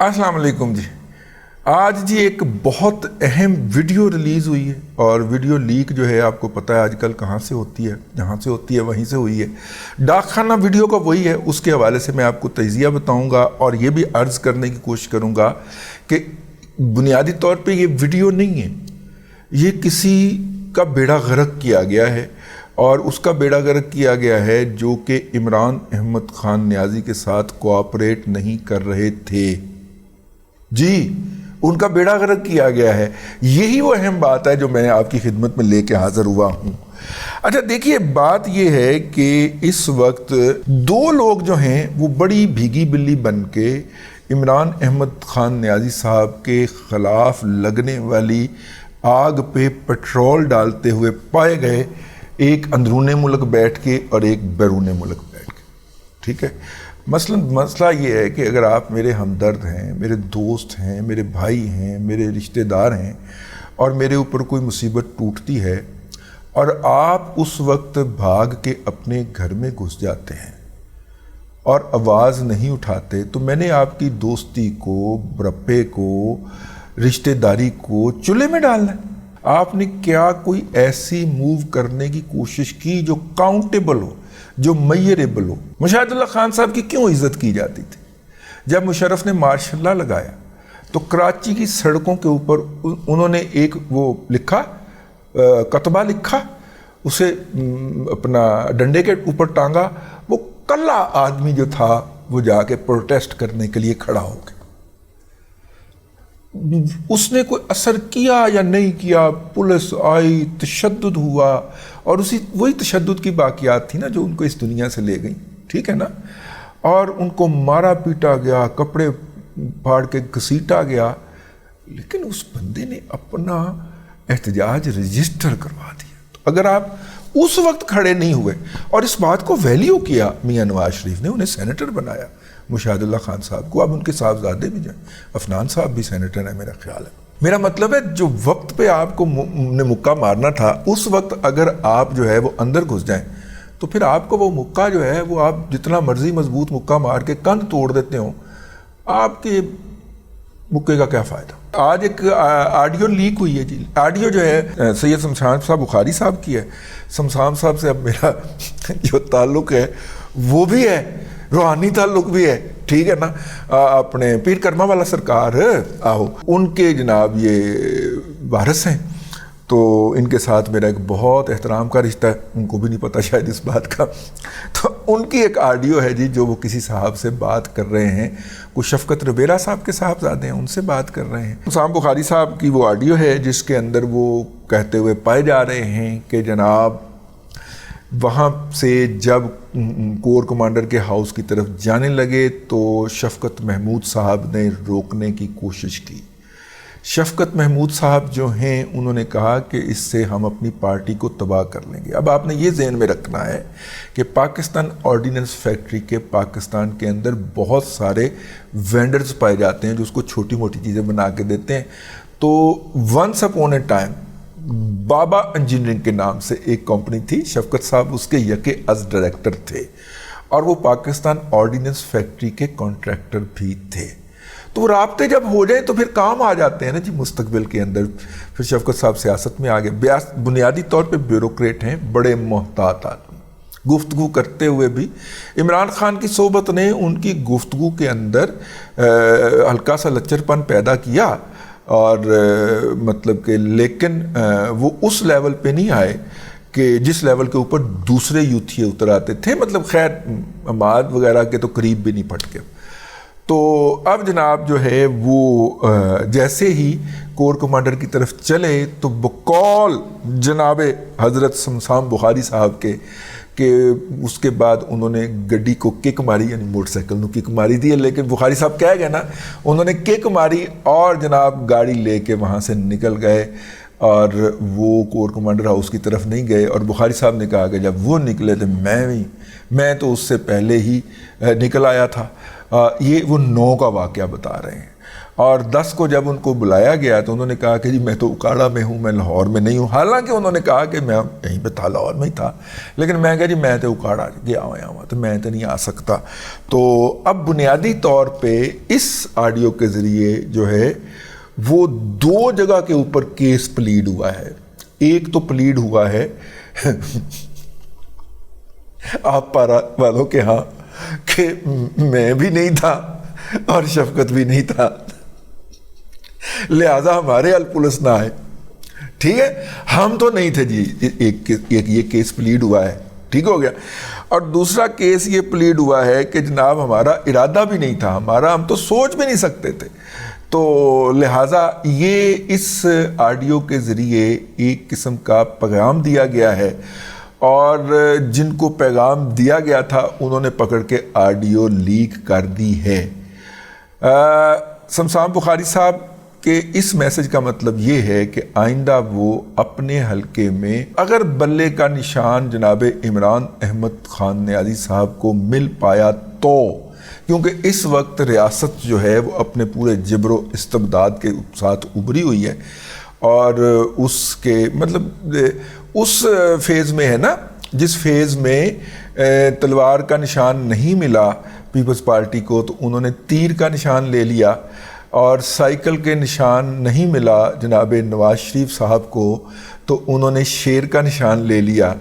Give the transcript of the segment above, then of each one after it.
السلام علیکم جی. آج جی ایک بہت اہم ویڈیو ریلیز ہوئی ہے اور ویڈیو لیک جو ہے آپ کو پتہ ہے آج کل کہاں سے ہوتی ہے، جہاں سے ہوتی ہے وہیں سے ہوئی ہے. ڈاک خانہ ویڈیو کا وہی ہے، اس کے حوالے سے میں آپ کو تجزیہ بتاؤں گا اور یہ بھی عرض کرنے کی کوشش کروں گا کہ بنیادی طور پہ یہ ویڈیو نہیں ہے، یہ کسی کا بیڑا غرق کیا گیا ہے اور اس کا بیڑا غرق کیا گیا ہے جو کہ عمران احمد خان نیازی کے ساتھ کوآپریٹ نہیں کر رہے تھے. جی ان کا بیڑا غرق کیا گیا ہے. یہی وہ اہم بات ہے جو میں آپ کی خدمت میں لے کے حاضر ہوا ہوں. اچھا دیکھیے، بات یہ ہے کہ اس وقت دو لوگ جو ہیں وہ بڑی بھیگی بلی بن کے عمران احمد خان نیازی صاحب کے خلاف لگنے والی آگ پہ پٹرول ڈالتے ہوئے پائے گئے، ایک اندرون ملک بیٹھ کے اور ایک بیرون ملک بیٹھ کے. ٹھیک ہے، مسئلہ یہ ہے کہ اگر آپ میرے ہمدرد ہیں، میرے دوست ہیں، میرے بھائی ہیں، میرے رشتہ دار ہیں اور میرے اوپر کوئی مصیبت ٹوٹتی ہے اور آپ اس وقت بھاگ کے اپنے گھر میں گھس جاتے ہیں اور آواز نہیں اٹھاتے، تو میں نے آپ کی دوستی کو، برپے کو، رشتہ داری کو چولہے میں ڈالنا ہے. آپ نے کیا کوئی ایسی موو کرنے کی کوشش کی جو کاؤنٹیبل ہو، جو میئریبل ہو؟ مشاہد اللہ خان صاحب کی کیوں عزت کی جاتی تھی؟ جب مشرف نے مارشل لا لگایا تو کراچی کی سڑکوں کے اوپر انہوں نے ایک وہ لکھا، کتبہ لکھا، اسے اپنا ڈنڈے کے اوپر ٹانگا. وہ کلا آدمی جو تھا وہ جا کے پروٹیسٹ کرنے کے لیے کھڑا ہو گیا. اس نے کوئی اثر کیا یا نہیں کیا؟ پولیس آئی، تشدد ہوا اور وہی تشدد کی باقیات تھی نا جو ان کو اس دنیا سے لے گئی. ٹھیک ہے نا، اور ان کو مارا پیٹا گیا، کپڑے پھاڑ کے گھسیٹا گیا، لیکن اس بندے نے اپنا احتجاج رجسٹر کروا دیا. تو اگر آپ اس وقت کھڑے نہیں ہوئے اور اس بات کو ویلیو کیا، میاں نواز شریف نے انہیں سینیٹر بنایا، مشاہد اللہ خان صاحب کو. اب ان کے صاحبزادے بھی جائیں، عفنان صاحب بھی سینیٹر ہیں میرا خیال ہے. میرا مطلب ہے جو وقت پہ آپ کو نے مکہ مارنا تھا، اس وقت اگر آپ جو ہے وہ اندر گھس جائیں تو پھر آپ کو وہ مکہ جو ہے وہ آپ جتنا مرضی مضبوط مکہ مار کے کند توڑ دیتے ہوں، آپ کے مکے کا کیا فائدہ؟ آج ایک آڈیو لیک ہوئی ہے جی. آڈیو جو ہے سید شمشان صاحب بخاری صاحب کی ہے. شمشان صاحب سے اب میرا جو تعلق ہے وہ بھی ہے، روحانی تعلق بھی ہے. ٹھیک ہے نا، اپنے پیر کرما والا سرکار آہو ان کے جناب یہ وارث ہیں، تو ان کے ساتھ میرا ایک بہت احترام کا رشتہ ہے، ان کو بھی نہیں پتہ شاید اس بات کا. تو ان کی ایک آڈیو ہے جی جو وہ کسی صاحب سے بات کر رہے ہیں، کوئی شفقت ربیرہ صاحب کے صاحبزادے ہیں، ان سے بات کر رہے ہیں. شمشان بخاری صاحب کی وہ آڈیو ہے جس کے اندر وہ کہتے ہوئے پائے جا رہے ہیں کہ جناب وہاں سے جب کور کمانڈر کے ہاؤس کی طرف جانے لگے تو شفقت محمود صاحب نے روکنے کی کوشش کی. شفقت محمود صاحب جو ہیں انہوں نے کہا کہ اس سے ہم اپنی پارٹی کو تباہ کر لیں گے. اب آپ نے یہ ذہن میں رکھنا ہے کہ پاکستان آرڈیننس فیکٹری کے پاکستان کے اندر بہت سارے وینڈرز پائے جاتے ہیں جو اس کو چھوٹی موٹی چیزیں بنا کے دیتے ہیں. تو ونس اپون اے ٹائم بابا انجینئرنگ کے نام سے ایک کمپنی تھی، شفقت صاحب اس کے یکے از ڈائریکٹر تھے اور وہ پاکستان آرڈیننس فیکٹری کے کانٹریکٹر بھی تھے. تو وہ رابطے جب ہو جائیں تو پھر کام آ جاتے ہیں نا جی مستقبل کے اندر. پھر شفقت صاحب سیاست میں آگے بنیادی طور پہ بیوروکریٹ ہیں، بڑے محتاط آدمی. گفتگو کرتے ہوئے بھی عمران خان کی صحبت نے ان کی گفتگو کے اندر ہلکا سا لچر پن پیدا کیا اور مطلب کہ لیکن وہ اس لیول پہ نہیں آئے کہ جس لیول کے اوپر دوسرے یوتھیے اتر آتے تھے. مطلب خیر اماد وغیرہ کے تو قریب بھی نہیں پھٹ کے. تو اب جناب جو ہے وہ جیسے ہی کور کمانڈر کی طرف چلے تو بقول جناب حضرت شمشان بخاری صاحب کے کہ اس کے بعد انہوں نے گڈی کو کک ماری، یعنی موٹر سائیکل کو کک ماری دی ہے، لیکن بخاری صاحب کہہ گئے نا، انہوں نے کک ماری اور جناب گاڑی لے کے وہاں سے نکل گئے اور وہ کور کمانڈر ہاؤس کی طرف نہیں گئے. اور بخاری صاحب نے کہا کہ جب وہ نکلے تو میں تو اس سے پہلے ہی نکل آیا تھا. یہ وہ 9 کا واقعہ بتا رہے ہیں. اور 10 کو جب ان کو بلایا گیا تو انہوں نے کہا کہ جی میں تو اکاڑا میں ہوں، میں لاہور میں نہیں ہوں. حالانکہ انہوں نے کہا کہ میں یہیں پہ تھا، لاہور میں ہی تھا، لیکن میں کہا جی میں تو اکاڑا گیا ہوا تو میں تو نہیں آ سکتا. تو اب بنیادی طور پہ اس آڈیو کے ذریعے جو ہے وہ 2 جگہ کے اوپر کیس پلیڈ ہوا ہے. ایک تو پلیڈ ہوا ہے آپ پارا والوں کے ہاں کہ میں بھی نہیں تھا اور شفقت بھی نہیں تھا، لہذا ہمارے الپولس نہ آئے. ٹھیک ہے، ہم تو نہیں تھے جی. ایک یہ کیس پلیڈ ہوا ہے، ٹھیک ہو گیا. اور دوسرا کیس یہ پلیڈ ہوا ہے کہ جناب ہمارا ارادہ بھی نہیں تھا، ہم تو سوچ بھی نہیں سکتے تھے. تو لہٰذا یہ اس آڈیو کے ذریعے ایک قسم کا پیغام دیا گیا ہے، اور جن کو پیغام دیا گیا تھا انہوں نے پکڑ کے آڈیو لیک کر دی ہے. شمسان بخاری صاحب کے اس میسج کا مطلب یہ ہے کہ آئندہ وہ اپنے حلقے میں اگر بلے کا نشان جناب عمران احمد خان نیازی صاحب کو مل پایا تو، کیونکہ اس وقت ریاست جو ہے وہ اپنے پورے جبر و استبداد کے ساتھ ابھری ہوئی ہے، اور اس کے مطلب اس فیز میں ہے نا جس فیز میں تلوار کا نشان نہیں ملا پیپلز پارٹی کو تو انہوں نے تیر کا نشان لے لیا، اور سائیکل کے نشان نہیں ملا جناب نواز شریف صاحب کو تو انہوں نے شیر کا نشان لے لیا.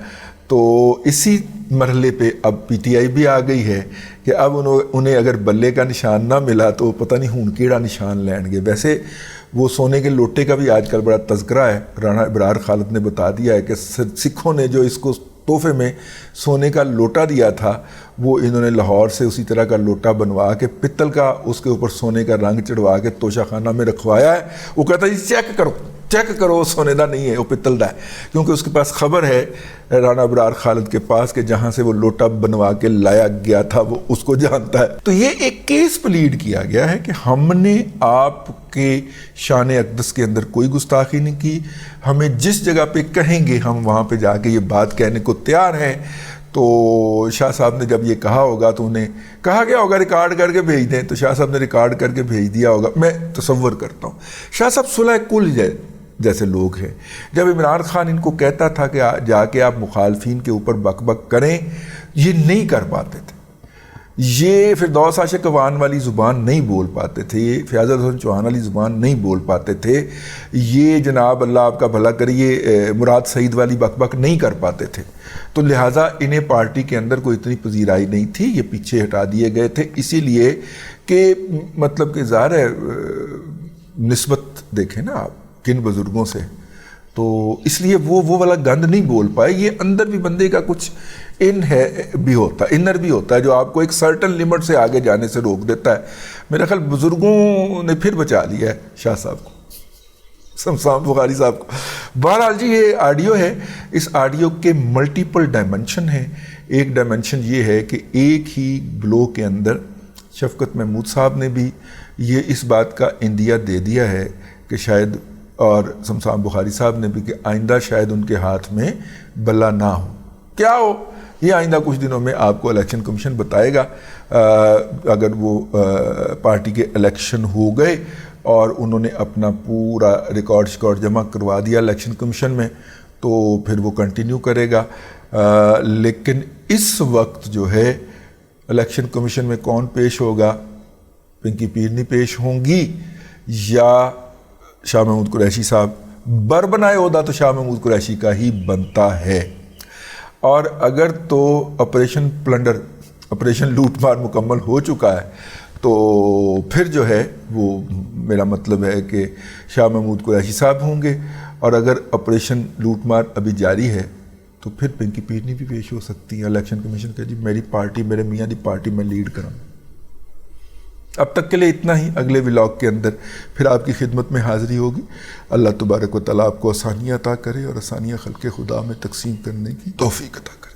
تو اسی مرحلے پہ اب پی ٹی آئی بھی آ گئی ہے کہ اب انہیں اگر بلے کا نشان نہ ملا تو پتہ نہیں ہون کیڑا نشان لین گے. ویسے وہ سونے کے لوٹے کا بھی آج کل بڑا تذکرہ ہے. رانا ابرار خالد نے بتا دیا ہے کہ سکھوں نے جو اس کو تحفے میں سونے کا لوٹا دیا تھا وہ انہوں نے لاہور سے اسی طرح کا لوٹا بنوا کے پتل کا اس کے اوپر سونے کا رنگ چڑھوا کے توشہ خانہ میں رکھوایا ہے. وہ کہتا ہے جی چیک کرو وہ سونے دا نہیں ہے، وہ پتل دا ہے، کیونکہ اس کے پاس خبر ہے رانا ابرار خالد کے پاس کہ جہاں سے وہ لوٹا بنوا کے لایا گیا تھا وہ اس کو جانتا ہے. تو یہ ایک کیس پلیڈ کیا گیا ہے کہ ہم نے آپ کے شان اقدس کے اندر کوئی گستاخی نہیں کی، ہمیں جس جگہ پہ کہیں گے ہم وہاں پہ جا کے یہ بات کہنے کو تیار ہیں. تو شاہ صاحب نے جب یہ کہا ہوگا تو انہیں کہا گیا ہوگا ریکارڈ کر کے بھیج دیں، تو شاہ صاحب نے ریکارڈ کر کے بھیج دیا ہوگا. میں تصور کرتا ہوں شاہ صاحب صلح کل جیسے لوگ ہیں. جب عمران خان ان کو کہتا تھا کہ جا کے آپ مخالفین کے اوپر بک بک کریں، یہ نہیں کر پاتے تھے. یہ فردوس عاشق عوان والی زبان نہیں بول پاتے تھے، یہ فیاض حسن چوہان والی زبان نہیں بول پاتے تھے، یہ جناب اللہ آپ کا بھلا کریے مراد سعید والی بک بک نہیں کر پاتے تھے. تو لہٰذا انہیں پارٹی کے اندر کوئی اتنی پذیرائی نہیں تھی، یہ پیچھے ہٹا دیے گئے تھے. اسی لیے کہ مطلب کہ ظاہر ہے نسبت دیکھیں نا آپ کن بزرگوں سے، تو اس لیے وہ والا گند نہیں بول پائے. یہ اندر بھی بندے کا کچھ انر بھی ہوتا ہے جو آپ کو ایک سرٹن لمٹ سے آگے جانے سے روک دیتا ہے. میرا خیال بزرگوں نے پھر بچا لیا ہے شاہ صاحب کو، شمسان بخاری صاحب کو. بہرحال جی یہ آڈیو ہے، اس آڈیو کے ملٹیپل ڈائمنشن ہیں. ایک ڈائمنشن یہ ہے کہ ایک ہی بلو کے اندر شفقت محمود صاحب نے بھی یہ اس بات کا اندیا دے دیا ہے کہ شاید، اور شمسان بخاری صاحب نے بھی کہ آئندہ شاید ان کے ہاتھ میں بلا نہ ہو. کیا ہو یہ آئندہ کچھ دنوں میں آپ کو الیکشن کمیشن بتائے گا. اگر وہ پارٹی کے الیکشن ہو گئے اور انہوں نے اپنا پورا ریکارڈ جمع کروا دیا الیکشن کمیشن میں تو پھر وہ کنٹینیو کرے گا. لیکن اس وقت جو ہے الیکشن کمیشن میں کون پیش ہوگا؟ پنکی پیرنی پیش ہوں گی یا شاہ محمود قریشی صاحب؟ بر بنائے عہدہ تو شاہ محمود قریشی کا ہی بنتا ہے. اور اگر تو آپریشن لوٹ مار مکمل ہو چکا ہے تو پھر جو ہے وہ میرا مطلب ہے کہ شاہ محمود قریشی صاحب ہوں گے. اور اگر آپریشن لوٹ مار ابھی جاری ہے تو پھر پنکی پیرنی بھی پیش ہو سکتی ہے الیکشن کمیشن کا، جی میری پارٹی، میرے میاں دی پارٹی میں لیڈ کروں. اب تک کے لیے اتنا ہی. اگلے ولاگ کے اندر پھر آپ کی خدمت میں حاضری ہوگی. اللہ تبارک و تعالیٰ آپ کو آسانیاں عطا کرے اور آسانیاں خلق خدا میں تقسیم کرنے کی توفیق عطا کرے.